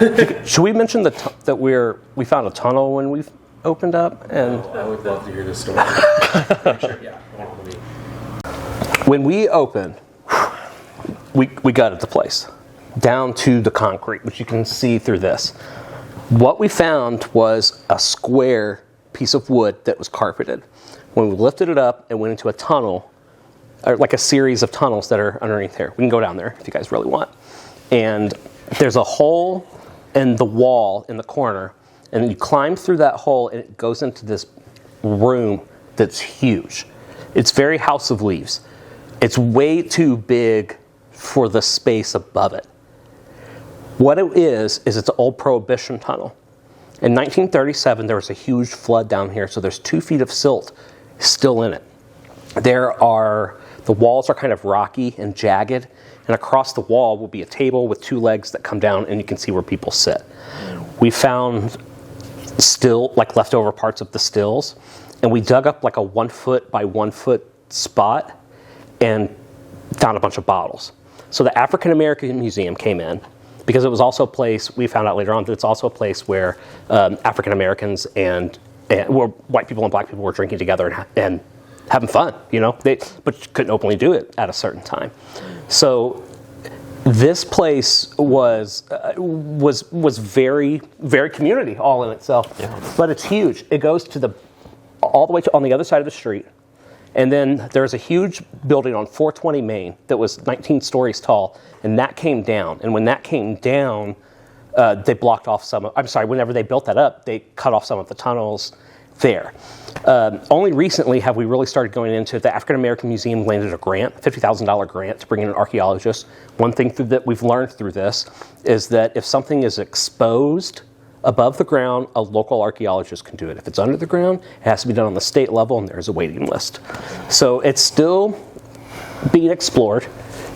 Should we mention that we found a tunnel when we opened up? And I would love to hear this story. Sure, yeah. When we opened, we gutted the place down to the concrete, which you can see through this. What we found was a square piece of wood that was carpeted. When we lifted it up and went into a tunnel, or like a series of tunnels that are underneath there. We can go down there if you guys really want. And there's a hole in the wall in the corner, and then you climb through that hole and it goes into this room that's huge. It's very House of Leaves. It's way too big for the space above it. What it is it's an old Prohibition tunnel. In 1937, there was a huge flood down here, so there's 2 feet of silt still in it. The walls are kind of rocky and jagged, and across the wall will be a table with 2 legs that come down, and you can see where people sit. We found leftover parts of the stills, and we dug up like a 1 foot by 1 foot spot and found a bunch of bottles. So the African American Museum came in, because it was also a place, we found out later on that it's also a place where African Americans and where white people and black people were drinking together and having fun, but you couldn't openly do it at a certain time. So this place was very, very community all in itself, but it's huge. It goes to all the way to on the other side of the street, and then there's a huge building on 420 Main that was 19 stories tall, and that came down. And when that came down, they blocked off whenever they built that up, they cut off some of the tunnels there. Only recently have we really started going into it. The African American Museum landed a grant, $50,000 grant, to bring in an archaeologist. One thing that we've learned through this is that if something is exposed above the ground, a local archaeologist can do it. If it's under the ground, it has to be done on the state level, and there's a waiting list. So it's still being explored.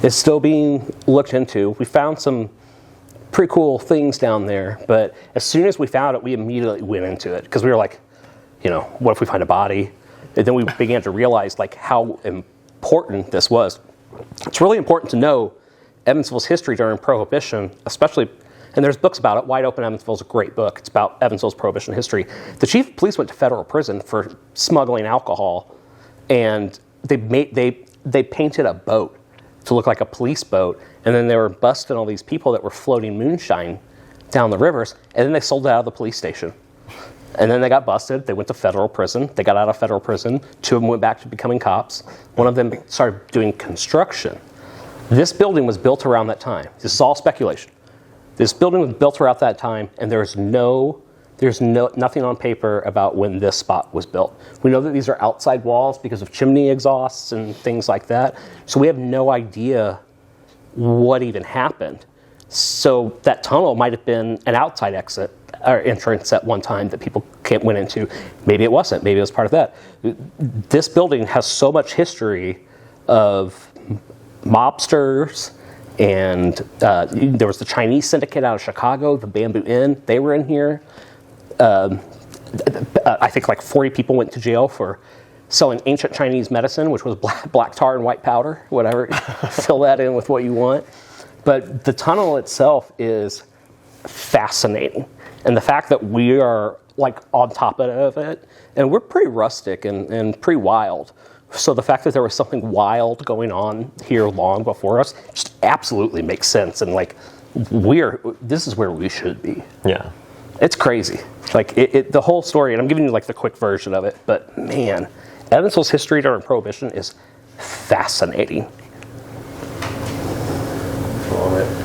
It's still being looked into. We found some pretty cool things down there, but as soon as we found it, we immediately went into it, because we were like, what if we find a body? And then we began to realize how important this was. It's really important to know Evansville's history during Prohibition, especially, and there's books about it. Wide Open Evansville is a great book. It's about Evansville's Prohibition history. The chief of police went to federal prison for smuggling alcohol, and they painted a boat to look like a police boat, and then they were busting all these people that were floating moonshine down the rivers, and then they sold it out of the police station. And then they got busted. They went to federal prison. They got out of federal prison. 2 of them went back to becoming cops. One of them started doing construction. This building was built around that time. This is all speculation. This building was built around that time, and there's nothing on paper about when this spot was built. We know that these are outside walls because of chimney exhausts and things like that. So we have no idea what even happened. So that tunnel might have been an outside exit or entrance at one time that people went into. Maybe it wasn't. Maybe it was part of that. This building has so much history of mobsters, and there was the Chinese syndicate out of Chicago, the Bamboo Inn. They were in here. I think 40 people went to jail for selling ancient Chinese medicine, which was black tar and white powder, whatever. Fill that in with what you want. But the tunnel itself is fascinating. And the fact that we are on top of it, and we're pretty rustic and pretty wild. So the fact that there was something wild going on here long before us just absolutely makes sense. And this is where we should be. Yeah. It's crazy. The whole story, and I'm giving you the quick version of it, but man, Evansville's history during Prohibition is fascinating. Love it.